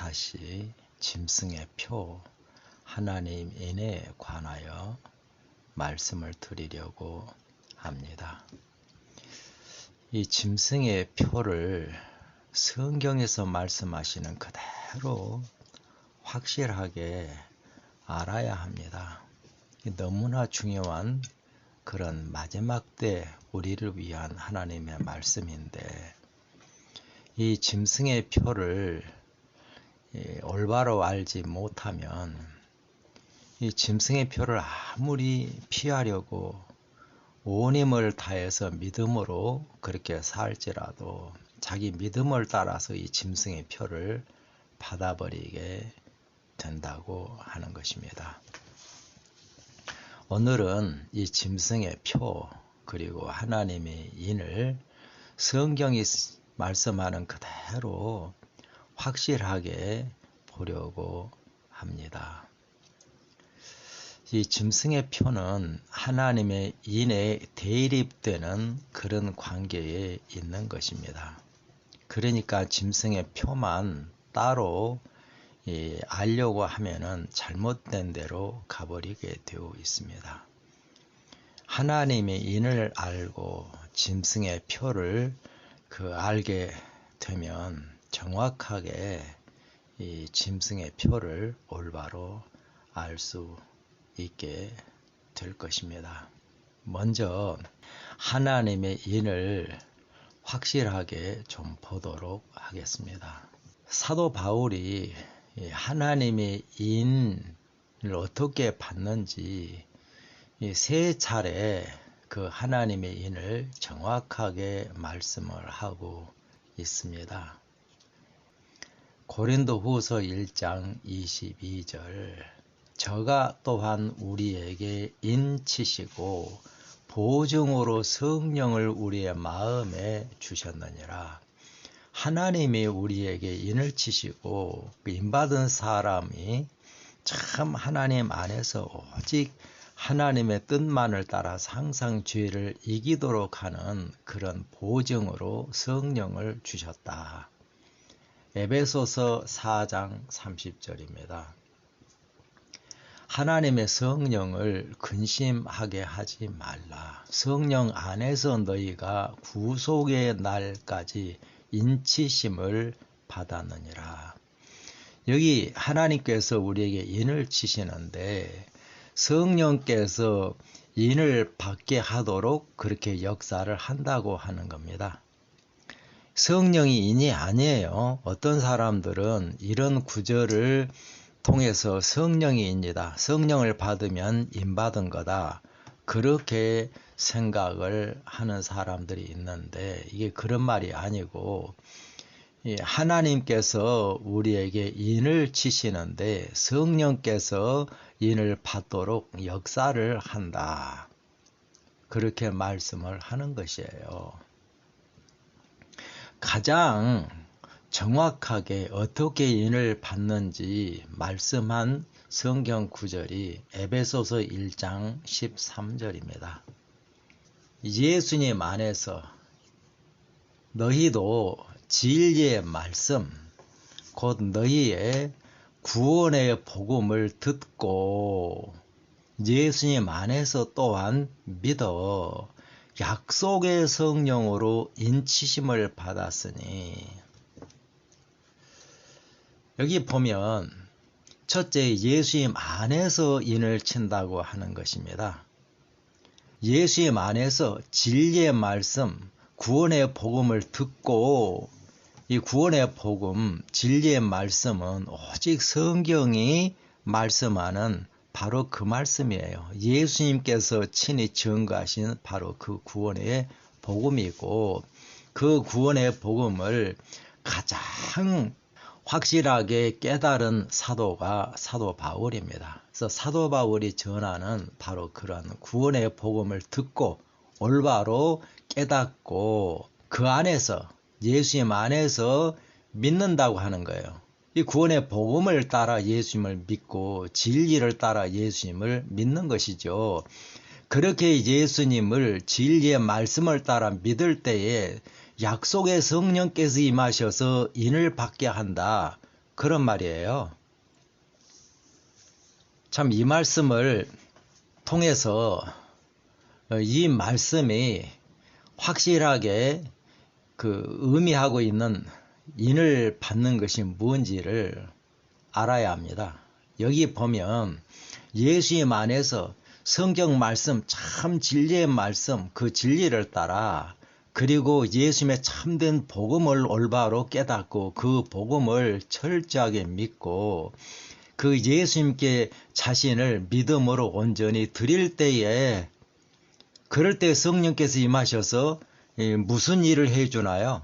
다시 짐승의 표 하나님 인에 관하여 말씀을 드리려고 합니다. 이 짐승의 표를 성경에서 말씀하시는 그대로 확실하게 알아야 합니다. 너무나 중요한 그런 마지막 때 우리를 위한 하나님의 말씀인데, 이 짐승의 표를 올바로 알지 못하면 이 짐승의 표를 아무리 피하려고 온 힘을 다해서 믿음으로 그렇게 살지라도 자기 믿음을 따라서 이 짐승의 표를 받아버리게 된다고 하는 것입니다. 오늘은 이 짐승의 표 그리고 하나님의 인을 성경이 말씀하는 그대로 확실하게 보려고 합니다. 이 짐승의 표는 하나님의 인에 대립되는 그런 관계에 있는 것입니다. 그러니까 짐승의 표만 따로 알려고 하면은 잘못된 대로 가버리게 되어 있습니다. 하나님의 인을 알고 짐승의 표를 알게 되면 정확하게 이 짐승의 표를 올바로 알 수 있게 될 것입니다. 먼저 하나님의 인을 확실하게 좀 보도록 하겠습니다. 사도 바울이 하나님의 인을 어떻게 받는지 세 차례 그 하나님의 인을 정확하게 말씀을 하고 있습니다. 고린도후서 1장 22절 저가 또한 우리에게 인치시고 보증으로 성령을 우리의 마음에 주셨느니라. 하나님이 우리에게 인을 치시고 인받은 사람이 참 하나님 안에서 오직 하나님의 뜻만을 따라서 항상 죄를 이기도록 하는 그런 보증으로 성령을 주셨다. 에베소서 4장 30절입니다. 하나님의 성령을 근심하게 하지 말라. 성령 안에서 너희가 구속의 날까지 인치심을 받았느니라. 여기 하나님께서 우리에게 인을 치시는데 성령께서 인을 받게 하도록 그렇게 역사를 한다고 하는 겁니다. 성령이 인이 아니에요. 어떤 사람들은 이런 구절을 통해서 성령이 인이다. 성령을 받으면 인받은 거다. 그렇게 생각을 하는 사람들이 있는데 이게 그런 말이 아니고 하나님께서 우리에게 인을 치시는데 성령께서 인을 받도록 역사를 한다. 그렇게 말씀을 하는 것이에요. 가장 정확하게 어떻게 인을 받는지 말씀한 성경 구절이 에베소서 1장 13절입니다. 예수님 안에서 너희도 진리의 말씀 곧 너희의 구원의 복음을 듣고 예수님 안에서 또한 믿어 약속의 성령으로 인치심을 받았으니, 여기 보면 첫째 예수님 안에서 인을 친다고 하는 것입니다. 예수님 안에서 진리의 말씀 구원의 복음을 듣고 이 구원의 복음 진리의 말씀은 오직 성경이 말씀하는 바로 그 말씀이에요. 예수님께서 친히 증거하신 바로 그 구원의 복음이고 그 구원의 복음을 가장 확실하게 깨달은 사도가 사도 바울입니다. 그래서 사도 바울이 전하는 바로 그런 구원의 복음을 듣고 올바로 깨닫고 그 안에서 예수님 안에서 믿는다고 하는 거예요. 이 구원의 복음을 따라 예수님을 믿고 진리를 따라 예수님을 믿는 것이죠. 그렇게 예수님을 진리의 말씀을 따라 믿을 때에 약속의 성령께서 임하셔서 인을 받게 한다. 그런 말이에요. 참 이 말씀을 통해서 이 말씀이 확실하게 의미하고 있는 인을 받는 것이 뭔지를 알아야 합니다. 여기 보면 예수님 안에서 성경 말씀, 참 진리의 말씀, 그 진리를 따라 그리고 예수님의 참된 복음을 올바로 깨닫고 그 복음을 철저하게 믿고 그 예수님께 자신을 믿음으로 온전히 드릴 때에 그럴 때 성령께서 임하셔서 무슨 일을 해주나요?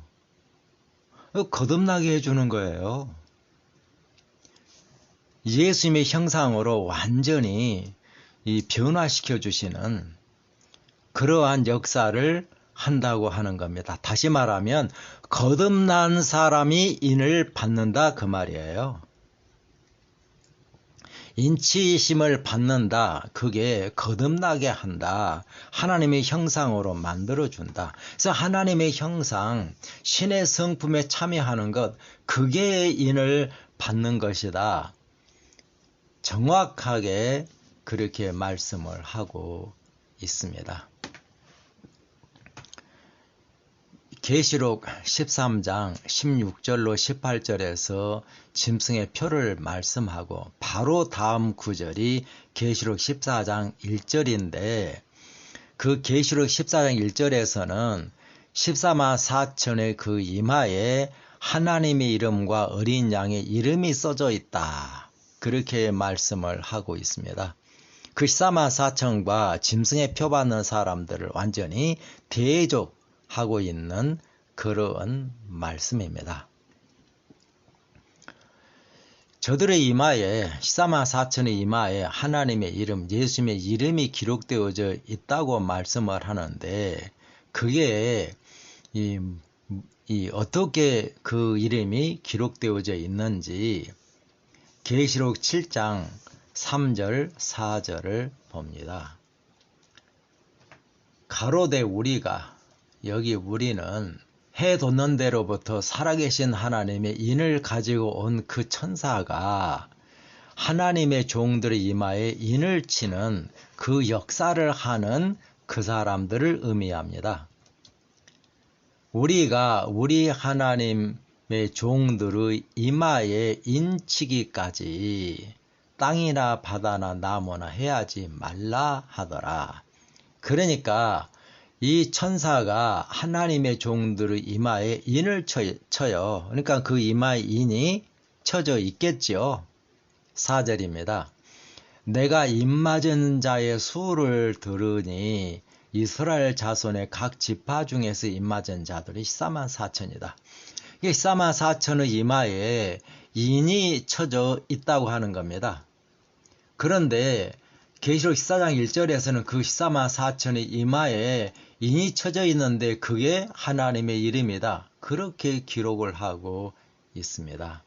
거듭나게 해주는 거예요. 예수님의 형상으로 완전히 변화시켜 주시는 그러한 역사를 한다고 하는 겁니다. 다시 말하면 거듭난 사람이 인을 받는다 그 말이에요. 인치심을 받는다. 그게 거듭나게 한다. 하나님의 형상으로 만들어준다. 그래서 하나님의 형상, 신의 성품에 참여하는 것, 그게 인을 받는 것이다. 정확하게 그렇게 말씀을 하고 있습니다. 계시록 13장 16절로 18절에서 짐승의 표를 말씀하고 바로 다음 구절이 계시록 14장 1절인데 그 계시록 14장 1절에서는 14만 4천의 그 이마에 하나님의 이름과 어린 양의 이름이 써져 있다. 그렇게 말씀을 하고 있습니다. 그 14만 4천과 짐승의 표 받는 사람들을 완전히 대적하고 있는 그런 말씀입니다. 저들의 이마에 14만 4천의 이마에 하나님의 이름, 예수님의 이름이 기록되어져 있다고 말씀을 하는데 그게 어떻게 그 이름이 기록되어져 있는지 계시록 7장 3절 4절을 봅니다. 가로되 우리가 여기 우리는 해 돋는 데로부터 살아계신 하나님의 인을 가지고 온 그 천사가 하나님의 종들의 이마에 인을 치는 그 역사를 하는 그 사람들을 의미합니다. 우리가 우리 하나님의 종들의 이마에 인치기까지 땅이나 바다나 나무나 해하지 말라 하더라. 그러니까 이 천사가 하나님의 종들의 이마에 인을 쳐요. 그러니까 그 이마에 인이 쳐져 있겠죠. 4절입니다. 내가 인 맞은 자의 수를 들으니 이스라엘 자손의 각 지파 중에서 인 맞은 자들이 14만 4천이다. 이 14만 4천의 이마에 인이 쳐져 있다고 하는 겁니다. 그런데 계시록 14장 1절에서는 그 14만 4천의 이마에 인이 쳐져 있는데 그게 하나님의 이름이다. 그렇게 기록을 하고 있습니다.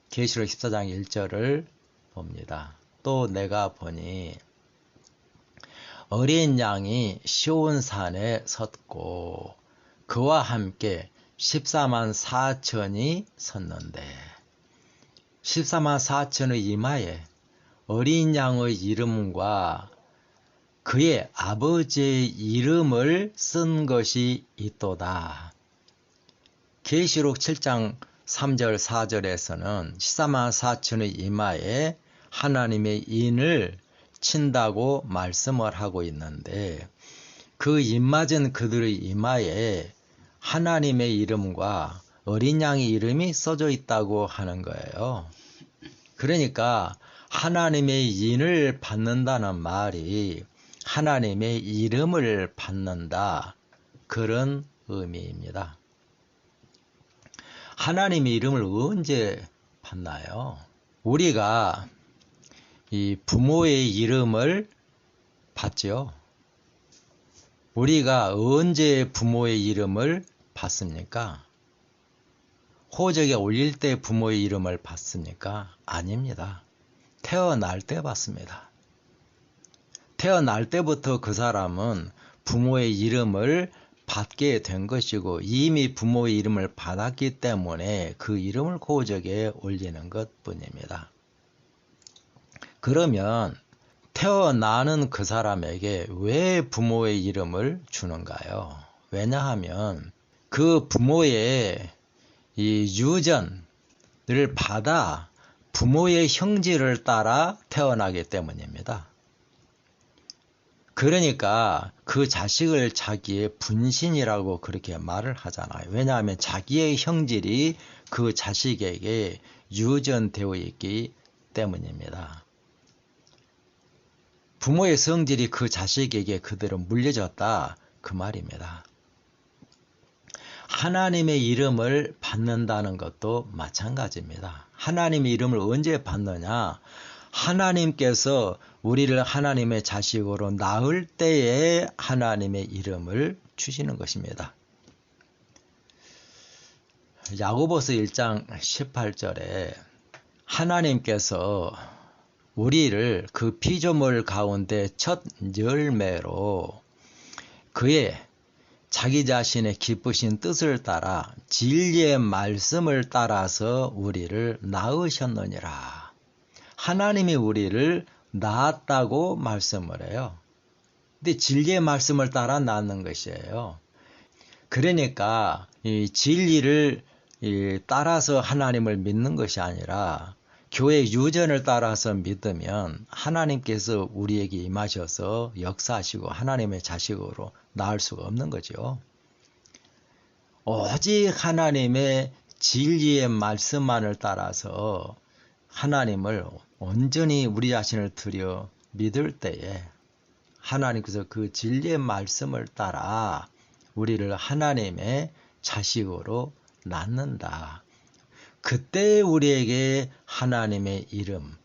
계시록 14장 1절을 봅니다. 또 내가 보니 어린 양이 시온산에 섰고 그와 함께 14만 4천이 섰는데 14만 4천의 이마에 어린 양의 이름과 그의 아버지의 이름을 쓴 것이 있도다. 계시록 7장 3절 4절에서는 14만 4천의 이마에 하나님의 인을 친다고 말씀을 하고 있는데 그 입맞은 그들의 이마에 하나님의 이름과 어린 양의 이름이 써져 있다고 하는 거예요. 그러니까 하나님의 인을 받는다는 말이 하나님의 이름을 받는다. 그런 의미입니다. 하나님의 이름을 언제 받나요? 우리가 이 부모의 이름을 받죠. 우리가 언제 부모의 이름을 받습니까? 호적에 올릴 때 부모의 이름을 받습니까? 아닙니다. 태어날 때 받습니다. 태어날 때부터 그 사람은 부모의 이름을 받게 된 것이고 이미 부모의 이름을 받았기 때문에 그 이름을 고적에 올리는 것뿐입니다. 그러면 태어나는 그 사람에게 왜 부모의 이름을 주는가요? 왜냐하면 그 부모의 이 유전을 받아 부모의 형질을 따라 태어나기 때문입니다. 그러니까 그 자식을 자기의 분신이라고 그렇게 말을 하잖아요. 왜냐하면 자기의 형질이 그 자식에게 유전되어 있기 때문입니다. 부모의 성질이 그 자식에게 그대로 물려졌다 그 말입니다. 하나님의 이름을 받는다는 것도 마찬가지입니다. 하나님의 이름을 언제 받느냐? 하나님께서 우리를 하나님의 자식으로 낳을 때에 하나님의 이름을 주시는 것입니다. 야고보서 1장 18절에 하나님께서 우리를 그 피조물 가운데 첫 열매로 그의 자기 자신의 기쁘신 뜻을 따라 진리의 말씀을 따라서 우리를 낳으셨느니라. 하나님이 우리를 낳았다고 말씀을 해요. 근데 진리의 말씀을 따라 낳는 것이에요. 그러니까 이 진리를 따라서 하나님을 믿는 것이 아니라 교회 유전을 따라서 믿으면 하나님께서 우리에게 임하셔서 역사하시고 하나님의 자식으로 낳을 수가 없는 거죠. 오직 하나님의 진리의 말씀만을 따라서 하나님을 온전히 우리 자신을 들여 믿을 때에 하나님께서 그 진리의 말씀을 따라 우리를 하나님의 자식으로 낳는다. 그때 우리에게 하나님의 이름,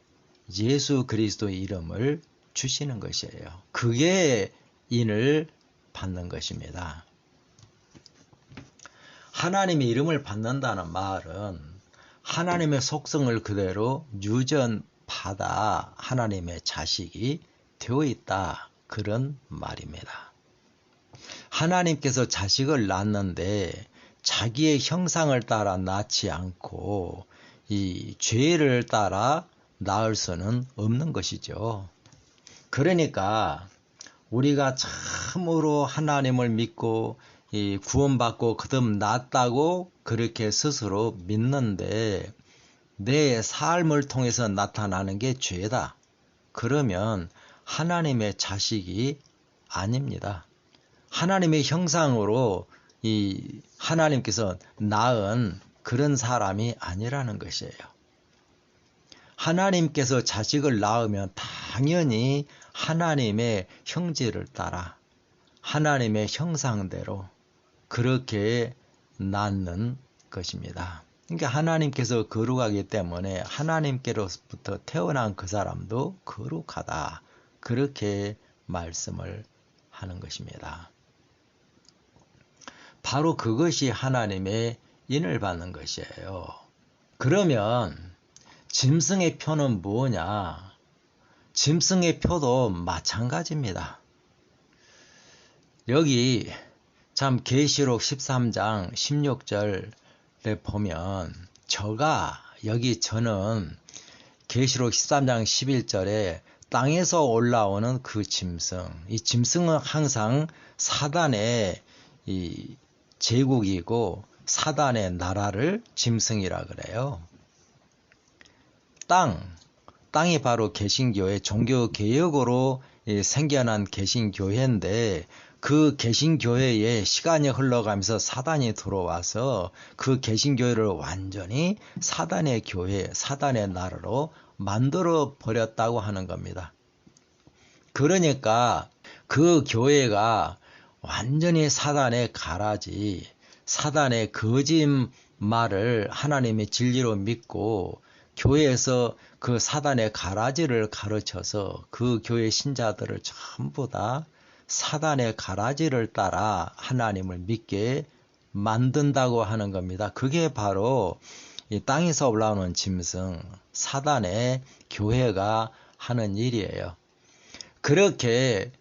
예수 그리스도의 이름을 주시는 것이에요. 그게 인을 받는 것입니다. 하나님의 이름을 받는다는 말은 하나님의 속성을 그대로 유전받아 하나님의 자식이 되어 있다. 그런 말입니다. 하나님께서 자식을 낳는데 자기의 형상을 따라 낳지 않고 이 죄를 따라 낳을 수는 없는 것이죠. 그러니까 우리가 참으로 하나님을 믿고 구원받고 거듭났다고 그렇게 스스로 믿는데 내 삶을 통해서 나타나는 게 죄다. 그러면 하나님의 자식이 아닙니다. 하나님의 형상으로 하나님께서 낳은 그런 사람이 아니라는 것이에요. 하나님께서 자식을 낳으면 당연히 하나님의 형질을 따라 하나님의 형상대로 그렇게 낳는 것입니다. 그러니까 하나님께서 거룩하기 때문에 하나님께로부터 태어난 그 사람도 거룩하다. 그렇게 말씀을 하는 것입니다. 바로 그것이 하나님의 인을 받는 것이에요. 그러면 짐승의 표는 뭐냐? 짐승의 표도 마찬가지입니다. 여기 참 계시록 13장 16절에 보면 저는 계시록 13장 11절에 땅에서 올라오는 그 짐승, 이 짐승은 항상 사단의 이 제국이고 사단의 나라를 짐승이라 그래요. 땅이 바로 개신교의 종교개혁으로 생겨난 개신교회인데 그 개신교회에 시간이 흘러가면서 사단이 들어와서 그 개신교회를 완전히 사단의 교회, 사단의 나라로 만들어 버렸다고 하는 겁니다. 그러니까 그 교회가 완전히 사단의 가라지, 사단의 거짓말을 하나님의 진리로 믿고 교회에서 그 사단의 가라지를 가르쳐서 그 교회 신자들을 전부 다 사단의 가라지를 따라 하나님을 믿게 만든다고 하는 겁니다. 그게 바로 이 땅에서 올라오는 짐승, 사단의 교회가 하는 일이에요. 그렇게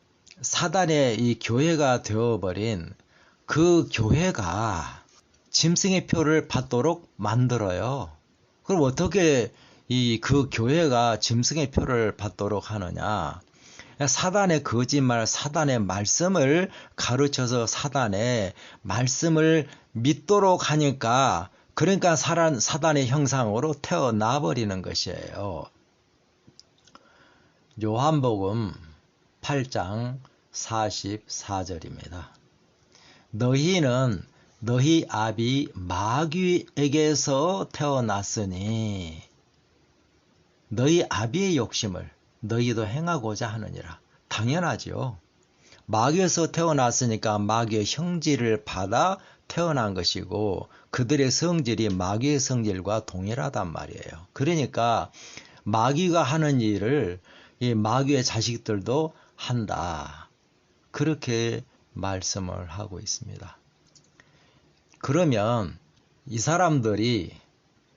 사단의 이 교회가 되어버린 그 교회가 짐승의 표를 받도록 만들어요. 그럼 어떻게 그 교회가 짐승의 표를 받도록 하느냐? 사단의 거짓말, 사단의 말씀을 가르쳐서 사단의 말씀을 믿도록 하니까, 그러니까 사단의 형상으로 태어나 버리는 것이에요. 요한복음 8장 44절입니다. 너희는 너희 아비 마귀에게서 태어났으니 너희 아비의 욕심을 너희도 행하고자 하느니라. 당연하죠. 마귀에서 태어났으니까 마귀의 형질을 받아 태어난 것이고, 그들의 성질이 마귀의 성질과 동일하단 말이에요. 그러니까 마귀가 하는 일을 이 마귀의 자식들도 한다. 그렇게 말씀을 하고 있습니다. 그러면 이 사람들이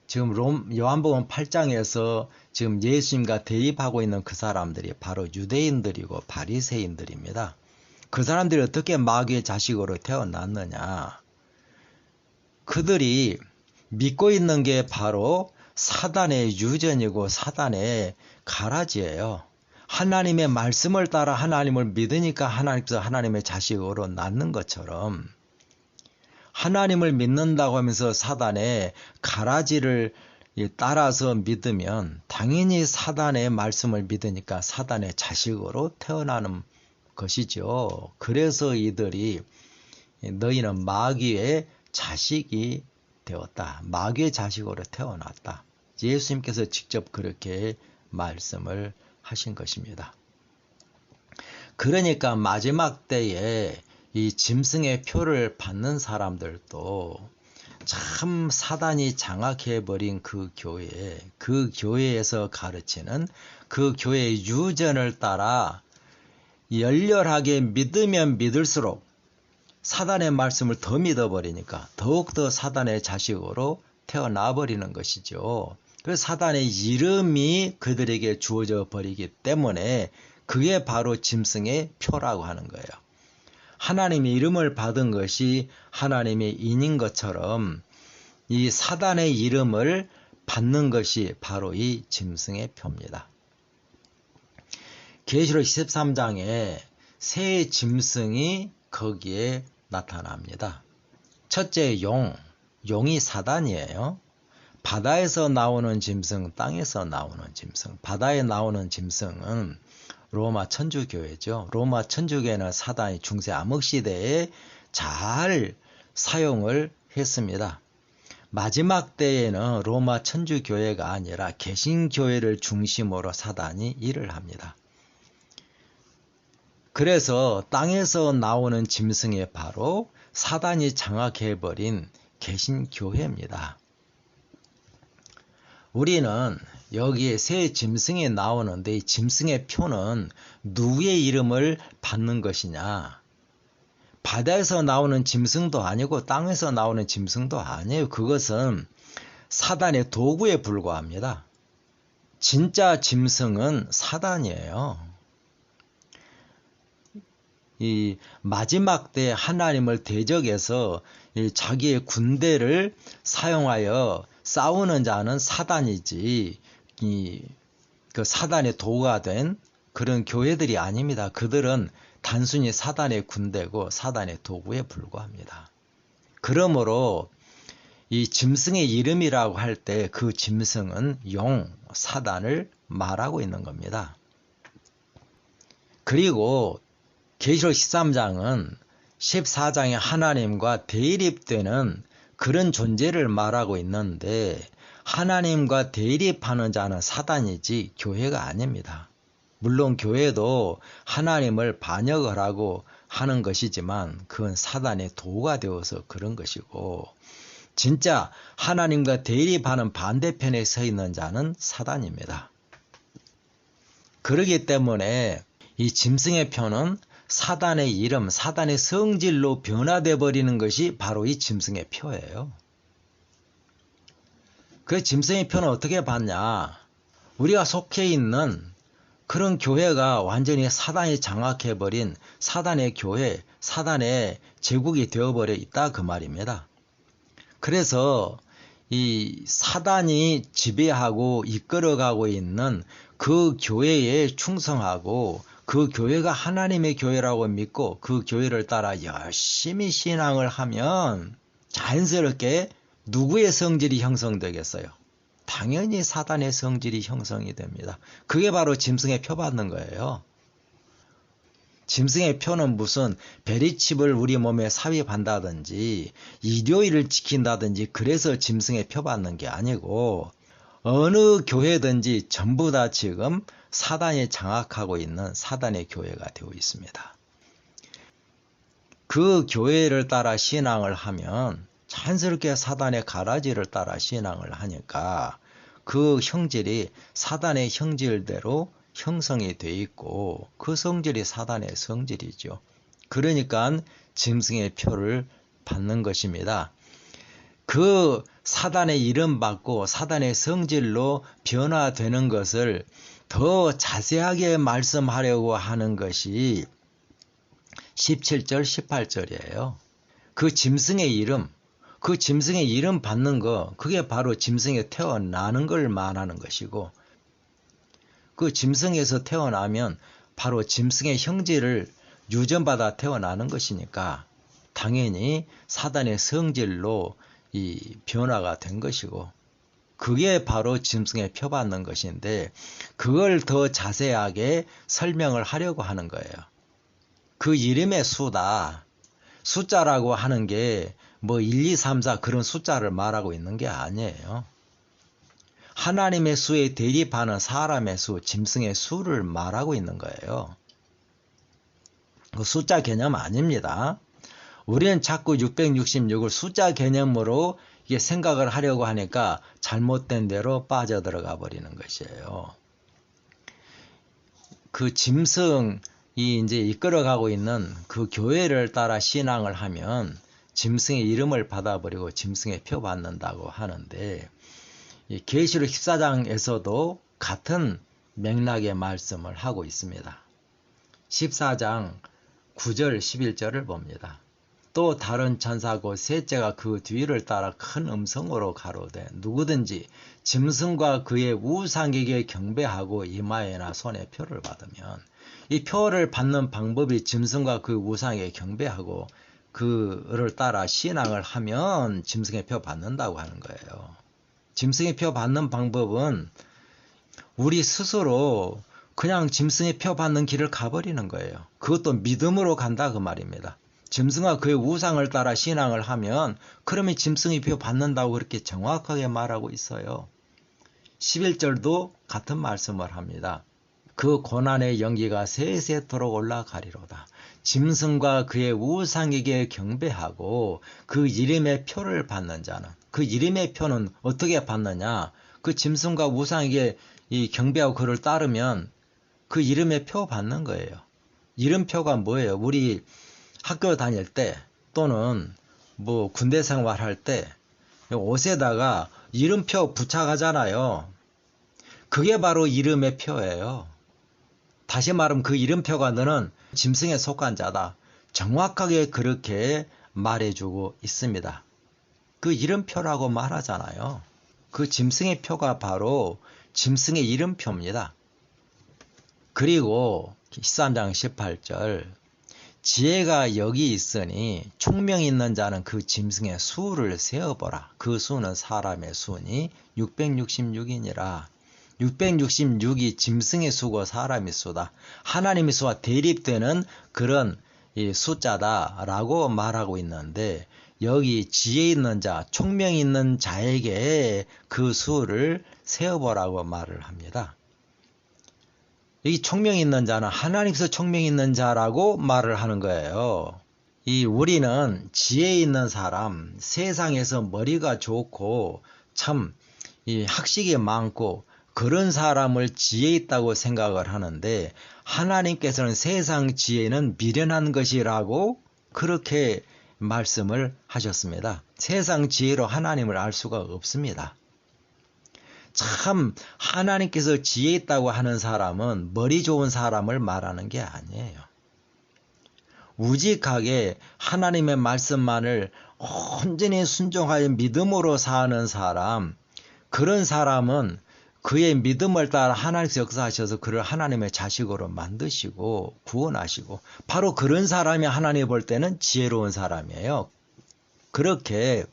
지금 요한복음 8장에서 지금 예수님과 대립하고 있는 그 사람들이 바로 유대인들이고 바리새인들입니다. 그 사람들이 어떻게 마귀의 자식으로 태어났느냐? 그들이 믿고 있는 게 바로 사단의 유전이고 사단의 가라지예요. 하나님의 말씀을 따라 하나님을 믿으니까 하나님께서 하나님의 자식으로 낳는 것처럼, 하나님을 믿는다고 하면서 사단의 가라지를 따라서 믿으면 당연히 사단의 말씀을 믿으니까 사단의 자식으로 태어나는 것이죠. 그래서 이들이 너희는 마귀의 자식이 되었다. 마귀의 자식으로 태어났다. 예수님께서 직접 그렇게 말씀을 하신 것입니다. 그러니까 마지막 때에 이 짐승의 표를 받는 사람들도 참 사단이 장악해버린 그 교회에서 가르치는 그 교회의 유전을 따라 열렬하게 믿으면 믿을수록 사단의 말씀을 더 믿어버리니까 더욱더 사단의 자식으로 태어나 버리는 것이죠. 그래서 사단의 이름이 그들에게 주어져 버리기 때문에 그게 바로 짐승의 표라고 하는 거예요. 하나님의 이름을 받은 것이 하나님의 인인 것처럼 이 사단의 이름을 받는 것이 바로 이 짐승의 표입니다. 계시록 13장에 새 짐승이 거기에 나타납니다. 첫째 용이 사단이에요. 바다에서 나오는 짐승, 땅에서 나오는 짐승. 바다에 나오는 짐승은 로마 천주교회죠. 로마 천주교회는 사단이 중세 암흑시대에 잘 사용을 했습니다. 마지막 때에는 로마 천주교회가 아니라 개신교회를 중심으로 사단이 일을 합니다. 그래서 땅에서 나오는 짐승이 바로 사단이 장악해버린 개신교회입니다. 우리는 여기에 새 짐승이 나오는데 이 짐승의 표는 누구의 이름을 받는 것이냐? 바다에서 나오는 짐승도 아니고 땅에서 나오는 짐승도 아니에요. 그것은 사단의 도구에 불과합니다. 진짜 짐승은 사단이에요. 이 마지막 때 하나님을 대적해서 자기의 군대를 사용하여 싸우는 자는 사단이지 그 사단의 도구가 된 그런 교회들이 아닙니다. 그들은 단순히 사단의 군대고 사단의 도구에 불과합니다. 그러므로 이 짐승의 이름이라고 할 때 그 짐승은 사단을 말하고 있는 겁니다. 그리고 계시록 13장은 14장의 하나님과 대립되는 그런 존재를 말하고 있는데, 하나님과 대립하는 자는 사단이지 교회가 아닙니다. 물론 교회도 하나님을 반역을 하고 하는 것이지만 그건 사단의 도구가 되어서 그런 것이고, 진짜 하나님과 대립하는 반대편에 서 있는 자는 사단입니다. 그렇기 때문에 이 짐승의 표는 사단의 이름, 사단의 성질로 변화되어 버리는 것이 바로 이 짐승의 표예요. 그 짐승의 표는 어떻게 받냐? 우리가 속해 있는 그런 교회가 완전히 사단이 장악해버린 사단의 교회, 사단의 제국이 되어버려 있다 그 말입니다. 그래서 이 사단이 지배하고 이끌어가고 있는 그 교회에 충성하고 그 교회가 하나님의 교회라고 믿고 그 교회를 따라 열심히 신앙을 하면 자연스럽게 누구의 성질이 형성되겠어요? 당연히 사단의 성질이 형성이 됩니다. 그게 바로 짐승의 표 받는 거예요. 짐승의 표는 무슨 베리칩을 우리 몸에 삽입한다든지 일요일을 지킨다든지 그래서 짐승의 표 받는 게 아니고 어느 교회든지 전부 다 지금 사단이 장악하고 있는 사단의 교회가 되어 있습니다. 그 교회를 따라 신앙을 하면 자연스럽게 사단의 가라지를 따라 신앙을 하니까 그 형질이 사단의 형질대로 형성이 되어 있고 그 성질이 사단의 성질이죠. 그러니까 짐승의 표를 받는 것입니다. 그 사단의 이름 받고 사단의 성질로 변화되는 것을 더 자세하게 말씀하려고 하는 것이 17절, 18절이에요. 그 짐승의 이름, 그 짐승의 이름 받는 거, 그게 바로 짐승에 태어나는 걸 말하는 것이고, 그 짐승에서 태어나면 바로 짐승의 형질을 유전받아 태어나는 것이니까 당연히 사단의 성질로 이 변화가 된 것이고, 그게 바로 짐승에 표받는 것인데 그걸 더 자세하게 설명을 하려고 하는 거예요. 그 이름의 수다. 숫자라고 하는 게 뭐 1, 2, 3, 4 그런 숫자를 말하고 있는 게 아니에요. 하나님의 수에 대립하는 사람의 수, 짐승의 수를 말하고 있는 거예요. 그 숫자 개념 아닙니다. 우리는 자꾸 666을 숫자 개념으로 이게 생각을 하려고 하니까 잘못된 대로 빠져들어가 버리는 것이에요. 그 짐승이 이제 이끌어가고 있는 그 교회를 따라 신앙을 하면 짐승의 이름을 받아버리고 짐승의 표 받는다고 하는데 계시록 14장에서도 같은 맥락의 말씀을 하고 있습니다. 14장 9절 11절을 봅니다. 또 다른 천사 곧 셋째가 그 뒤를 따라 큰 음성으로 가로되 누구든지 짐승과 그의 우상에게 경배하고 이마에나 손에 표를 받으면, 이 표를 받는 방법이 짐승과 그 우상에게 경배하고 그를 따라 신앙을 하면 짐승의 표 받는다고 하는 거예요. 짐승의 표 받는 방법은 우리 스스로 그냥 짐승의 표 받는 길을 가버리는 거예요. 그것도 믿음으로 간다 그 말입니다. 짐승과 그의 우상을 따라 신앙을 하면 그러면 짐승의 표 받는다고 그렇게 정확하게 말하고 있어요. 11절도 같은 말씀을 합니다. 그 고난의 연기가 세세토록 올라가리로다. 짐승과 그의 우상에게 경배하고 그 이름의 표를 받는 자는, 그 이름의 표는 어떻게 받느냐? 그 짐승과 우상에게 이 경배하고 그를 따르면 그 이름의 표 받는 거예요. 이름표가 뭐예요? 우리 학교 다닐 때 또는 뭐 군대 생활할 때 옷에다가 이름표 부착하잖아요. 그게 바로 이름의 표예요. 다시 말하면 그 이름표가 너는 짐승에 속한 자다. 정확하게 그렇게 말해주고 있습니다. 그 이름표라고 말하잖아요. 그 짐승의 표가 바로 짐승의 이름표입니다. 그리고 13장 18절 지혜가 여기 있으니 총명 있는 자는 그 짐승의 수를 세어보라. 그 수는 사람의 수니 666이니라. 666이 짐승의 수고 사람의 수다. 하나님의 수와 대립되는 그런 이 숫자다라고 말하고 있는데 여기 지혜 있는 자, 총명 있는 자에게 그 수를 세어보라고 말을 합니다. 여기 총명 있는 자는 하나님께서 총명 있는 자라고 말을 하는 거예요. 우리는 지혜 있는 사람, 세상에서 머리가 좋고 참 학식이 많고 그런 사람을 지혜 있다고 생각을 하는데 하나님께서는 세상 지혜는 미련한 것이라고 그렇게 말씀을 하셨습니다. 세상 지혜로 하나님을 알 수가 없습니다. 참 하나님께서 지혜 있다고 하는 사람은 머리 좋은 사람을 말하는 게 아니에요. 우직하게 하나님의 말씀만을 온전히 순종하여 믿음으로 사는 사람, 그런 사람은 그의 믿음을 따라 하나님께서 역사하셔서 그를 하나님의 자식으로 만드시고 구원하시고, 바로 그런 사람이 하나님 볼 때는 지혜로운 사람이에요. 그렇게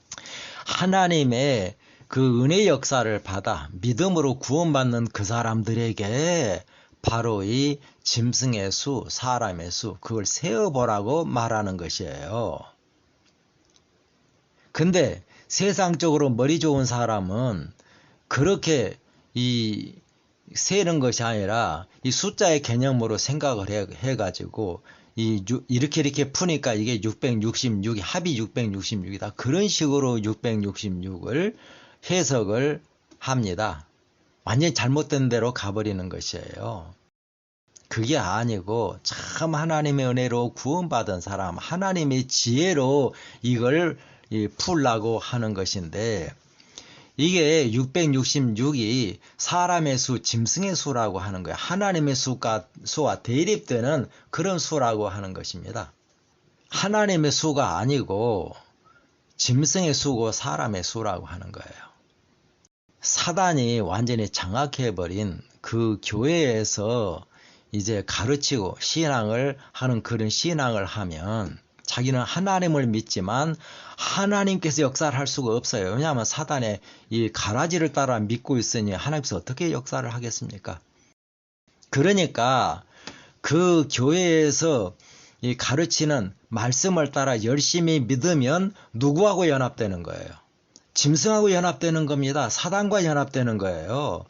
하나님의 그 은혜 역사를 받아 믿음으로 구원받는 그 사람들에게 바로 이 짐승의 수, 사람의 수, 그걸 세어보라고 말하는 것이에요. 근데 세상적으로 머리 좋은 사람은 그렇게 이 세는 것이 아니라 이 숫자의 개념으로 생각을 해가지고 이렇게 푸니까 이게 666이 합이 666이다. 그런 식으로 666을 해석을 합니다. 완전히 잘못된 대로 가버리는 것이에요. 그게 아니고 참 하나님의 은혜로 구원받은 사람, 하나님의 지혜로 이걸 풀라고 하는 것인데, 이게 666이 사람의 수, 짐승의 수라고 하는 거예요. 하나님의 수와 대립되는 그런 수라고 하는 것입니다. 하나님의 수가 아니고 짐승의 수고 사람의 수라고 하는 거예요. 사단이 완전히 장악해버린 그 교회에서 이제 가르치고 신앙을 하는 그런 신앙을 하면 자기는 하나님을 믿지만 하나님께서 역사를 할 수가 없어요. 왜냐하면 사단의 이 가라지를 따라 믿고 있으니 하나님께서 어떻게 역사를 하겠습니까? 그러니까 그 교회에서 이 가르치는 말씀을 따라 열심히 믿으면 누구하고 연합되는 거예요? 짐승하고 연합되는 겁니다. 사단과 연합되는 거예요.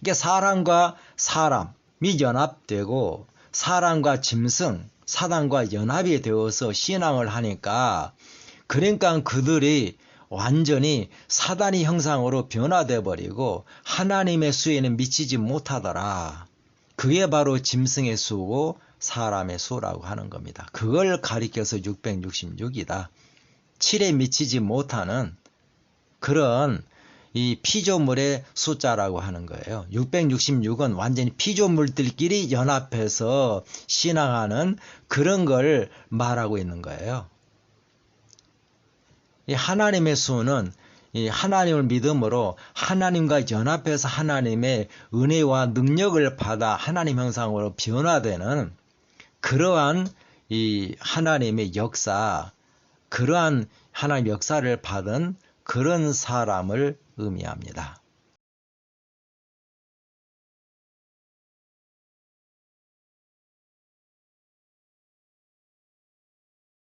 그러니까 사람과 사람이 연합되고 사람과 짐승, 사단과 연합이 되어서 신앙을 하니까, 그러니까 그들이 완전히 사단의 형상으로 변화돼 버리고 하나님의 수에는 미치지 못하더라. 그게 바로 짐승의 수고 사람의 수라고 하는 겁니다. 그걸 가리켜서 666이다. 7에 미치지 못하는 그런 이 피조물의 숫자라고 하는 거예요. 666은 완전히 피조물들끼리 연합해서 신앙하는 그런 걸 말하고 있는 거예요. 이 하나님의 수는 이 하나님을 믿음으로 하나님과 연합해서 하나님의 은혜와 능력을 받아 하나님 형상으로 변화되는 그러한 이 하나님의 역사, 그러한 하나님의 역사를 받은 그런 사람을 의미합니다.